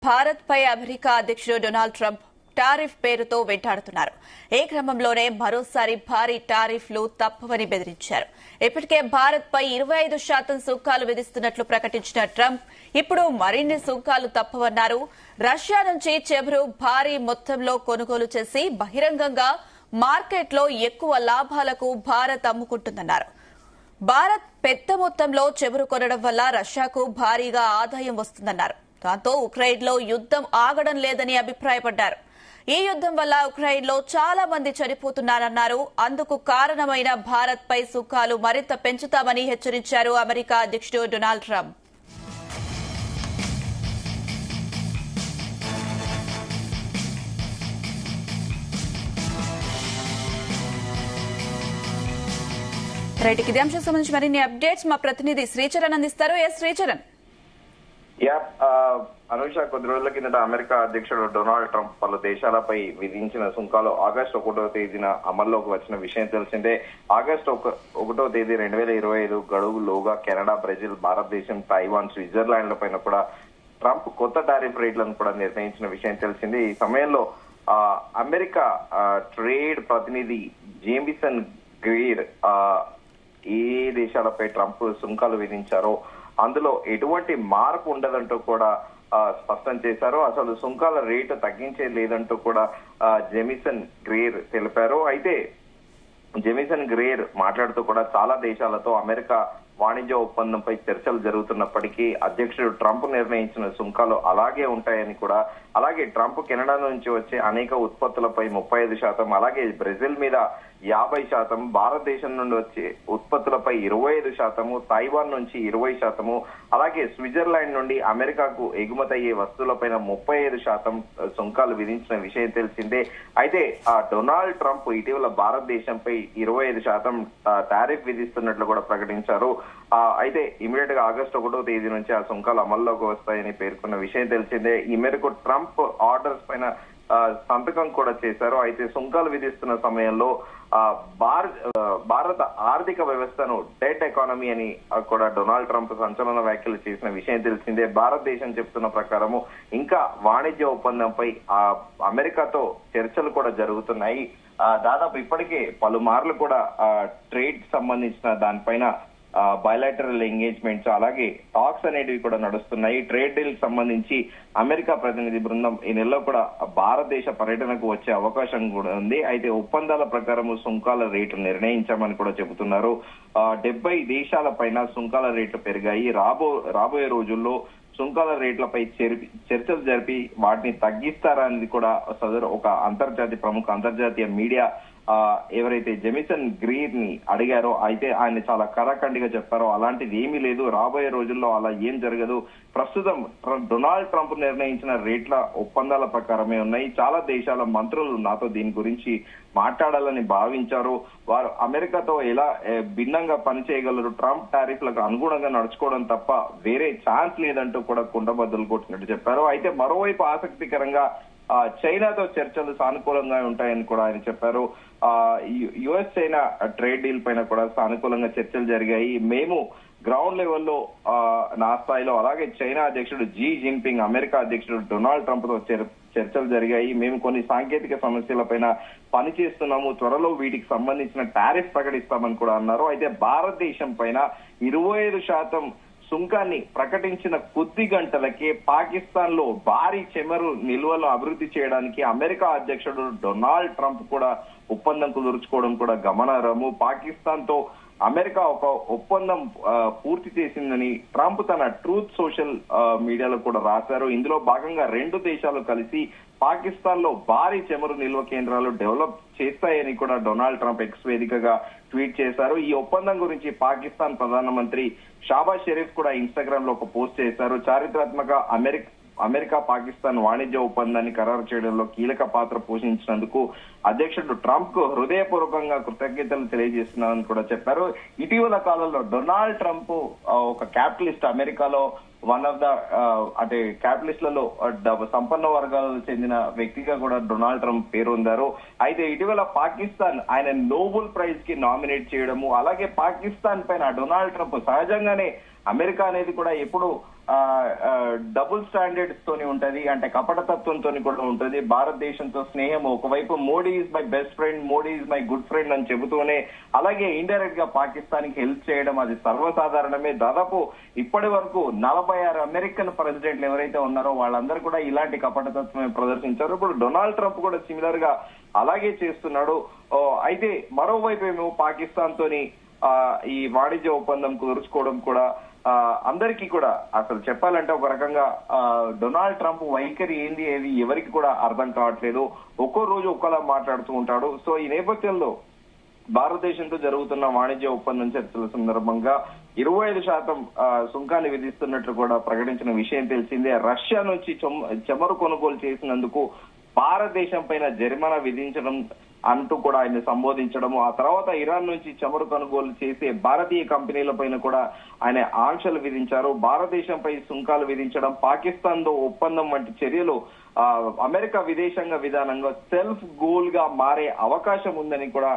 భారత్ పై America అధ్యక్షుడు Donald Trump tariff పేరుతో వెంటాడుతున్నారు. ఈ క్రమంలోనే మరోసారి భారీ టారిఫ్లు తప్పవని బెదిరించారు. ఇప్పటికే భారత్ పై 25% సుంకాలు విధిస్తున్నట్లు ప్రకటించిన ట్రంప్ ఇప్పుడు మరిన్ని సుంకాలు తప్పవన్నారు. రష్యా నుంచి చమురు భారీ మొత్తంలో కొనుగోలు చేసి బహిరంగంగా మార్కెట్లో ఎక్కువ లాభాలకు భారత్ అమ్ముకుంటుందన్నారు. భారత్ పెద్ద మొత్తంలో చమురు కొనడం వల్ల రష్యాకు భారీగా ఆదాయం వస్తుందన్నారు. దాంతో ఉక్రెయిన్లో యుద్దం ఆగడం లేదని అభిప్రాయపడ్డారు. ఈ యుద్దం వల్ల ఉక్రెయిన్లో చాలా మంది చనిపోతున్నారన్నారు. అందుకు కారణమైన భారత్ పై సుంకాలు మరింత పెంచుతామని హెచ్చరించారు అమెరికా అధ్యక్షుడు డొనాల్డ్ ట్రంప్. రైట్, ఇదే అంశం సంబంధించి మరిన్ని అప్డేట్స్ మా ప్రతినిధి శ్రీచరణ్ అందిస్తారు. శ్రీచరణ్. అనుష, కొద్ది రోజుల కిందట అమెరికా అధ్యక్షుడు డొనాల్డ్ ట్రంప్ పలు దేశాలపై విధించిన సుంకాలు ఆగస్టు 1వ తేదీన అమల్లోకి వచ్చిన విషయం తెలిసిందే. ఆగస్టు 1వ తేదీ 2025 గడువులోగా కెనడా, బ్రెజిల్, భారతదేశం, తైవాన్, స్విట్జర్లాండ్ల పైన కూడా ట్రంప్ కొత్త టారిఫ్ రేట్లను కూడా నిర్ణయించిన విషయం తెలిసిందే. ఈ సమయంలో అమెరికా ట్రేడ్ ప్రతినిధి జేమిసన్ గ్రీర్ ఏ దేశాలపై ట్రంప్ సుంకాలు విధించారో అందులో ఎటువంటి మార్పు ఉండదంటూ కూడా స్పష్టం చేశారు. అసలు సుంకాల రేటు తగ్గించేది లేదంటూ కూడా జెమిసన్ గ్రీర్ తెలిపారు. అయితే జెమిసన్ గ్రీర్ మాట్లాడుతూ కూడా చాలా దేశాలతో అమెరికా వాణిజ్య ఒప్పందంపై చర్చలు జరుగుతున్నప్పటికీ అధ్యక్షుడు ట్రంప్ నిర్ణయించిన సుంకాలు అలాగే ఉంటాయని కూడా, అలాగే ట్రంప్ కెనడా నుంచి వచ్చే అనేక ఉత్పత్తులపై 35%, అలాగే బ్రెజిల్ మీద 50%, భారతదేశం నుండి వచ్చే ఉత్పత్తులపై 25%, తైవాన్ నుంచి 20%, అలాగే స్విట్జర్లాండ్ నుండి అమెరికాకు ఎగుమతయ్యే వస్తువులపైన 35% సుంకాలు విధించిన విషయం తెలిసిందే. అయితే డొనాల్డ్ ట్రంప్ ఇటీవల భారతదేశంపై 25% టారిఫ్ విధిస్తున్నట్లు కూడా ప్రకటించారు. అయితే ఇమీడియట్ గా ఆగస్టు 1వ తేదీ నుంచి ఆ సుంకాలు అమల్లోకి వస్తాయని పేర్కొన్న విషయం తెలిసిందే. ఈ మేరకు ట్రంప్ ఆర్డర్స్ పైన సంతకం కూడా చేశారు. అయితే సుంకాలు విధిస్తున్న సమయంలో భారత ఆర్థిక వ్యవస్థను డెట్ ఎకానమీ అని కూడా డొనాల్డ్ ట్రంప్ సంచలన వ్యాఖ్యలు చేసిన విషయం తెలిసిందే. భారతదేశం చెప్తున్న ప్రకారము ఇంకా వాణిజ్య ఒప్పందంపై అమెరికాతో చర్చలు కూడా జరుగుతున్నాయి. దాదాపు ఇప్పటికే పలుమార్లు కూడా ట్రేడ్ సంబంధించిన దానిపైన బయలాటరల్ ఎంగేజ్మెంట్స్, అలాగే టాక్స్ అనేటివి కూడా నడుస్తున్నాయి. ట్రేడ్ డీల్ సంబంధించి అమెరికా ప్రతినిధి బృందం ఈ నెలలో కూడా భారతదేశ పర్యటనకు వచ్చే అవకాశం కూడా ఉంది. అయితే ఒప్పందాల ప్రకారం సుంకాల రేటు నిర్ణయించామని కూడా చెబుతున్నారు. 70 దేశాల పైన సుంకాల రేట్లు పెరిగాయి. రాబోయే రోజుల్లో సుంకాల రేట్లపై చర్చలు జరిపి వాటిని తగ్గిస్తారా అనేది కూడా సదరు ఒక ప్రముఖ అంతర్జాతీయ మీడియా ఎవరైతే జెమిసన్ గ్రీర్ ని అడిగారో అయితే ఆయన చాలా కరాఖండిగా చెప్పారో అలాంటిది ఏమీ లేదు, రాబోయే రోజుల్లో అలా ఏం జరగదు. ప్రస్తుతం డొనాల్డ్ ట్రంప్ నిర్ణయించిన రేట్ల ఒప్పందాల ప్రకారమే ఉన్నాయి. చాలా దేశాల మంత్రులు నాతో దీని గురించి మాట్లాడాలని భావించారు. వారు అమెరికాతో ఎలా భిన్నంగా పనిచేయగలరు, ట్రంప్ టారిఫ్లకు అనుగుణంగా నడుచుకోవడం తప్ప వేరే ఛాన్స్ లేదంటూ కూడా కుండబద్దలు కొట్టినట్టు చెప్పారు. అయితే మరోవైపు ఆసక్తికరంగా చైనాతో చర్చలు సానుకూలంగా ఉంటాయని కూడా ఆయన చెప్పారు. యుఎస్ చైనా ట్రేడ్ డీల్ పైన కూడా సానుకూలంగా చర్చలు జరిగాయి. మేము గ్రౌండ్ లెవెల్లో నా స్థాయిలో, అలాగే చైనా అధ్యక్షుడు జీ జిన్పింగ్, అమెరికా అధ్యక్షుడు డొనాల్డ్ ట్రంప్ తో చర్చలు జరిగాయి. మేము కొన్ని సాంకేతిక సమస్యలపైన పనిచేస్తున్నాము, త్వరలో వీటికి సంబంధించిన టారిఫ్ ప్రకటిస్తామని కూడా అన్నారు. అయితే భారతదేశం పైన 25% సుంకాన్ని ప్రకటించిన కొద్ది గంటలకే పాకిస్తాన్ లో భారీ చమురు నిల్వలు అభివృద్ధి చేయడానికి అమెరికా అధ్యక్షుడు డొనాల్డ్ ట్రంప్ కూడా ఒప్పందం కుదుర్చుకోవడం కూడా గమనార్హము. పాకిస్తాన్ తో అమెరికా ఒక ఒప్పందం పూర్తి చేసిందని ట్రంప్ తన ట్రూత్ సోషల్ మీడియాలో కూడా రాశారు. ఇందులో భాగంగా 2 దేశాలు కలిసి పాకిస్తాన్ లో భారీ చమురు నిల్వ కేంద్రాలు డెవలప్ చేస్తాయని కూడా డొనాల్డ్ ట్రంప్ ఎక్స్ వేదికగా ట్వీట్ చేశారు. ఈ ఒప్పందం గురించి పాకిస్తాన్ ప్రధానమంత్రి షాబాజ్ షరీఫ్ కూడా ఇన్స్టాగ్రామ్ లో ఒక పోస్ట్ చేశారు. చారిత్రాత్మక అమెరికా పాకిస్తాన్ వాణిజ్య ఒప్పందాన్ని ఖరారు చేయడంలో కీలక పాత్ర పోషించినందుకు అధ్యక్షుడు ట్రంప్ కు హృదయపూర్వకంగా కృతజ్ఞతలు తెలియజేస్తున్నారని కూడా చెప్పారు. ఇటీవల కాలంలో డొనాల్డ్ ట్రంప్ ఒక క్యాపిటలిస్ట్, అమెరికాలో వన్ ఆఫ్ ద అంటే క్యాపిటలిస్ట్లలో సంపన్న వర్గాలకు చెందిన వ్యక్తిగా కూడా డొనాల్డ్ ట్రంప్ పేరొందారు. అయితే ఇటీవల పాకిస్తాన్ ఆయన నోబెల్ ప్రైజ్ కి నామినేట్ చేయడము, అలాగే పాకిస్తాన్ పైన డొనాల్డ్ ట్రంప్ సహజంగానే అమెరికా అనేది కూడా ఎప్పుడు డబుల్ స్టాండర్డ్స్ తోని ఉంటది, అంటే కపటతత్వంతో కూడా ఉంటది. భారతదేశంతో స్నేహం ఒకవైపు Modi is my best friend, Modi is my good friend అని చెబుతూనే అలాగే ఇండైరెక్ట్ గా పాకిస్తాన్ కి హెల్ప్ చేయడం అది సర్వసాధారణమే. దాదాపు ఇప్పటి వరకు 46 అమెరికన్ ప్రెసిడెంట్లు ఎవరైతే ఉన్నారో వాళ్ళందరూ కూడా ఇలాంటి కపటతత్వమే ప్రదర్శించారు. ఇప్పుడు డొనాల్డ్ ట్రంప్ కూడా సిమిలర్ గా అలాగే చేస్తున్నాడు. అయితే మరోవైపు ఏమో పాకిస్తాన్ తోని ఈ వాణిజ్య ఒప్పందం కుదుర్చుకోవడం కూడా అందరికీ కూడా అసలు చెప్పాలంటే ఒక రకంగా డొనాల్డ్ ట్రంప్ వైఖరి ఏంది ఏది ఎవరికి కూడా అర్థం కావట్లేదు. ఒక్కో రోజు ఒక్కలా మాట్లాడుతూ ఉంటాడు. సో ఈ నేపథ్యంలో భారతదేశంతో జరుగుతున్న వాణిజ్య ఒప్పందం చర్చల సందర్భంగా 25% సుంకాన్ని విధిస్తున్నట్లు కూడా ప్రకటించిన విషయం తెలిసిందే. రష్యా నుంచి చమురు కొనుగోలు చేసినందుకు భారతదేశం పైన జరిమానా విధించడం అంటూ కూడా ఆయన సంబోధించడము, ఆ తర్వాత ఇరాన్ నుంచి చమురు కొనుగోలు చేసే భారతీయ కంపెనీల పైన కూడా ఆయన ఆంక్షలు విధించారు. భారతదేశంపై సుంకాలు విధించడం, పాకిస్తాన్ తో ఒప్పందం వంటి చర్యలు అమెరికా విదేశాంగ విధానంలో సెల్ఫ్ గోల్ గా మారే అవకాశం ఉందని కూడా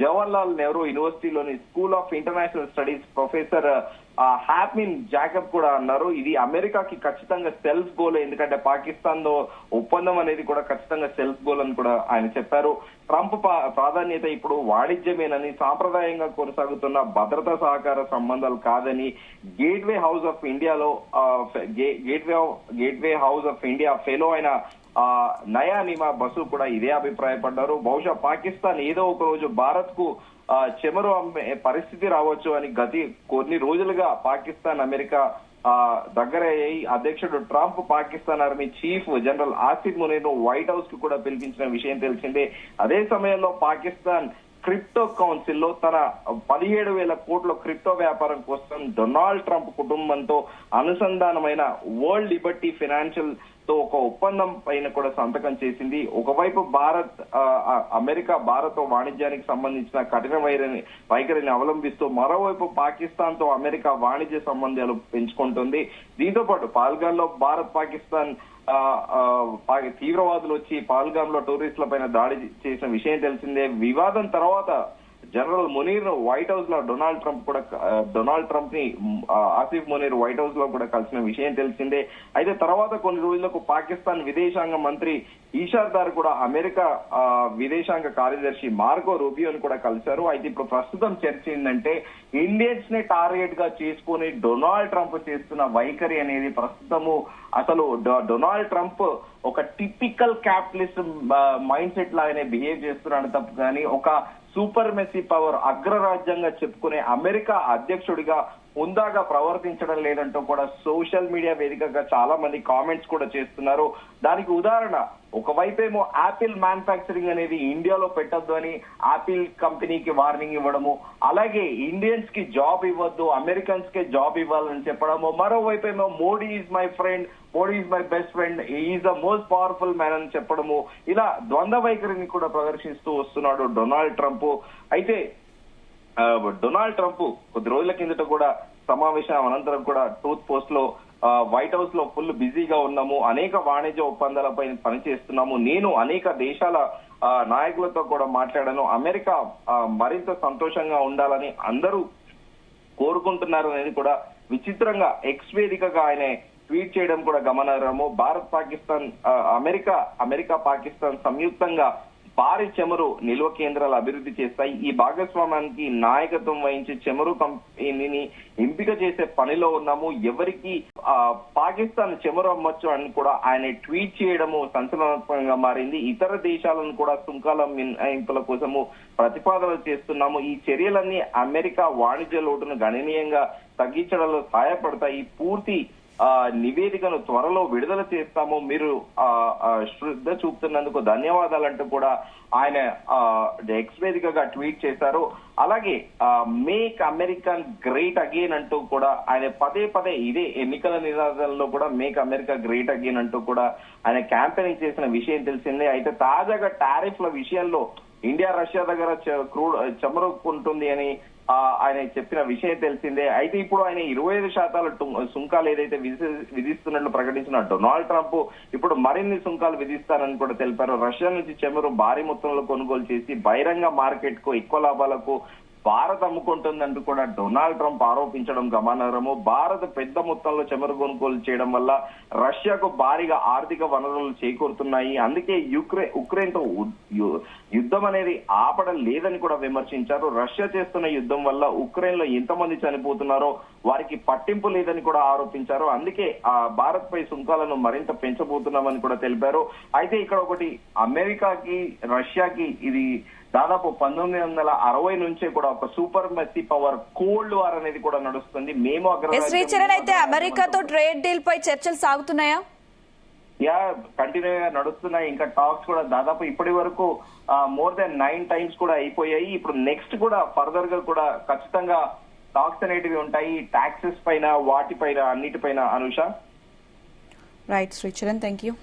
జవహర్లాల్ నెహ్రూ యూనివర్సిటీలోని school of international studies professor Happymon Jacob కూడా అన్నారు. ఇది అమెరికాకి ఖచ్చితంగా సెల్ఫ్ గోల్, ఎందుకంటే పాకిస్తాన్ తో ఒప్పందం అనేది కూడా ఖచ్చితంగా సెల్ఫ్ గోల్ అని కూడా ఆయన చెప్పారు. ట్రంప్ ప్రాధాన్యత ఇప్పుడు వాణిజ్యమేనని, సాంప్రదాయంగా కొనసాగుతున్న భద్రతా సహకార సంబంధాలు కాదని గేట్వే హౌస్ ఆఫ్ ఇండియాలో gateway house of India fellow అయిన నయా నిమా బసు కూడా ఇదే అభిప్రాయపడ్డారు. బహుశా పాకిస్తాన్ ఏదో ఒక రోజు భారత్ కు చమురు అమ్మే పరిస్థితి రావచ్చు అని కొన్ని రోజులుగా పాకిస్తాన్ అమెరికా దగ్గర అధ్యక్షుడు Trump Pakistan army chief general Asif Munir ను వైట్ హౌస్ కు కూడా పిలిపించిన విషయం తెలిసిందే. అదే సమయంలో పాకిస్తాన్ క్రిప్టో కౌన్సిల్ లో తన 17,000 కోట్ల క్రిప్టో వ్యాపారం కోసం డొనాల్డ్ ట్రంప్ కుటుంబంతో అనుసంధానమైన వరల్డ్ లిబర్టీ ఫైనాన్షియల్ తో ఒక ఒప్పందం పైన కూడా సంతకం చేసింది. ఒకవైపు అమెరికా భారత్ వాణిజ్యానికి సంబంధించిన కఠిన వైఖరిని అవలంబిస్తూ మరోవైపు పాకిస్తాన్ తో అమెరికా వాణిజ్య సంబంధాలు పెంచుకుంటుంది. దీంతో పాటు పాల్గాన్ లో భారత్ పాకిస్తాన్ తీవ్రవాదులు వచ్చి పాల్గాన్ లో టూరిస్టుల పైన దాడి చేసిన విషయం తెలిసిందే. వివాదం తర్వాత జనరల్ మునీర్ ను వైట్ హౌస్ లో డొనాల్డ్ ట్రంప్ ని ఆసిఫ్ మునీర్ వైట్ హౌస్ లో కూడా కలిసిన విషయం తెలిసిందే. అయితే తర్వాత కొన్ని రోజులకు పాకిస్తాన్ విదేశాంగ మంత్రి ఈషార్దార్ కూడా అమెరికా విదేశాంగ కార్యదర్శి మార్కో రూబియోని కూడా కలిశారు. అయితే ఇప్పుడు ప్రస్తుతం చర్చ ఏంటంటే ఇండియన్స్ ని టార్గెట్ గా చేసుకుని డొనాల్డ్ ట్రంప్ చేస్తున్న వైఖరి అనేది ప్రస్తుతము అసలు డొనాల్డ్ ట్రంప్ ఒక టిపికల్ క్యాపిటలిస్ట్ మైండ్ సెట్ లాగానే బిహేవ్ చేస్తున్నాడు తప్ప కానీ ఒక సూపర్ మెసీ పవర్ అగ్రరాజ్యంగా చెప్పుకునే అమెరికా అధ్యక్షుడిగా హుందాగా ప్రవర్తించడం లేదంటూ కూడా సోషల్ మీడియా వేదికగా చాలా మంది కామెంట్స్ కూడా చేస్తున్నారు. దానికి ఉదాహరణ ఒకవైపేమో యాపిల్ మ్యానుఫ్యాక్చరింగ్ అనేది ఇండియాలో పెట్టొద్దు అని యాపిల్ కంపెనీకి వార్నింగ్ ఇవ్వడము, అలాగే ఇండియన్స్ కి జాబ్ ఇవ్వద్దు అమెరికన్స్ కే జాబ్ ఇవ్వాలని చెప్పడము, మరోవైపేమో Modi is my friend, Modi is my best friend, is the most powerful man అని చెప్పడము, ఇలా ద్వంద్వ వైఖరిని కూడా ప్రదర్శిస్తూ వస్తున్నాడు డొనాల్డ్ ట్రంప్. అయితే డొనాల్డ్ ట్రంప్ కొద్ది రోజుల కిందట కూడా సమావేశం అనంతరం కూడా ట్రూత్ పోస్ట్ లో వైట్ హౌస్ లో ఫుల్ బిజీగా ఉన్నాము, అనేక వాణిజ్య ఒప్పందాలపై పనిచేస్తున్నాము, నేను అనేక దేశాల నాయకులతో కూడా మాట్లాడాను, అమెరికా మరింత సంతోషంగా ఉండాలని అందరూ కోరుకుంటున్నారు అనేది కూడా విచిత్రంగా ఎక్స్ వేదికగా ఆయన ట్వీట్ చేయడం కూడా గమనార్హము. భారత్ పాకిస్తాన్ అమెరికా పాకిస్తాన్ సంయుక్తంగా భారీ చమురు నిల్వ కేంద్రాలు అభివృద్ధి చేస్తాయి. ఈ భాగస్వామ్యానికి నాయకత్వం వహించే చమురు కంపెనీని ఎంపిక చేసే పనిలో ఉన్నాము, ఎవరికి పాకిస్తాన్ చమురు అమ్మొచ్చు అని కూడా ఆయన ట్వీట్ చేయడము సంచలనాత్మకంగా మారింది. ఇతర దేశాలను కూడా సుంకాల మినహాయింపుల కోసము ప్రతిపాదనలు చేస్తున్నాము. ఈ చర్యలన్నీ అమెరికా వాణిజ్య లోటును గణనీయంగా తగ్గించడంలో సహాయపడతాయి. పూర్తి నివేదికను త్వరలో విడుదల చేస్తాము, మీరు శ్రద్ధ చూపుతున్నందుకు ధన్యవాదాలంటూ కూడా ఆయన ఎక్స్ వేదికగా ట్వీట్ చేశారు. అలాగే మేక్ అమెరికన్ గ్రేట్ అగైన్ అంటూ కూడా ఆయన పదే ఇదే ఎన్నికల నినాదంలో కూడా మేక్ అమెరికా గ్రేట్ అగైన్ అంటూ కూడా ఆయన క్యాంపెయినింగ్ చేసిన విషయం తెలిసిందే. అయితే తాజాగా టారిఫ్ల విషయంలో ఇండియా రష్యా దగ్గర చమురు ఉంటుంది అని ఆయన చెప్పిన విషయం తెలిసిందే. అయితే ఇప్పుడు ఆయన 25% సుంకాలు ఏదైతే విధిస్తున్నట్లు ప్రకటించిన డొనాల్డ్ ట్రంప్ ఇప్పుడు మరిన్ని సుంకాలు విధిస్తారని కూడా తెలిపారు. రష్యా నుంచి చమురు భారీ మొత్తంలో కొనుగోలు చేసి బహిరంగ మార్కెట్ కు ఎక్కువ లాభాలకు భారత్ అమ్ముకుంటుందంటూ కూడా డొనాల్డ్ ట్రంప్ ఆరోపించడం గమనార్హము. భారత్ పెద్ద మొత్తంలో చమురు కొనుగోలు చేయడం వల్ల రష్యాకు భారీగా ఆర్థిక వనరులు చేకూరుతున్నాయి. అందుకే ఉక్రెయిన్ తో యుద్ధం అనేది ఆపడం లేదని కూడా విమర్శించారు. రష్యా చేస్తున్న యుద్ధం వల్ల ఉక్రెయిన్ లో ఎంతమంది చనిపోతున్నారో వారికి పట్టింపు లేదని కూడా ఆరోపించారు. అందుకే భారత్ పై సుంకాలను మరింత పెంచబోతున్నామని కూడా తెలిపారు. అయితే ఇక్కడ ఒకటి, అమెరికాకి రష్యాకి ఇది దాదాపు 1960 నుంచే కూడా ఒక supremacy power cold war అనేది కూడా నడుస్తుంది. మేము శ్రీచరణ్, అయితే అమెరికాతో ట్రేడ్ డీల్ పై చర్చలు సాగుతున్నాయా? కంటిన్యూ గా నడుస్తున్నాయి. ఇంకా టాక్స్ కూడా దాదాపు ఇప్పటి వరకు మోర్ దెన్ 9 times కూడా అయిపోయాయి. ఇప్పుడు నెక్స్ట్ కూడా ఫర్దర్ గా కూడా ఖచ్చితంగా టాక్స్ అనేటివి ఉంటాయి, టాక్సెస్ పైన వాటిపైన అన్నిటిపైన. Anusha. Right Sricharan, thank you.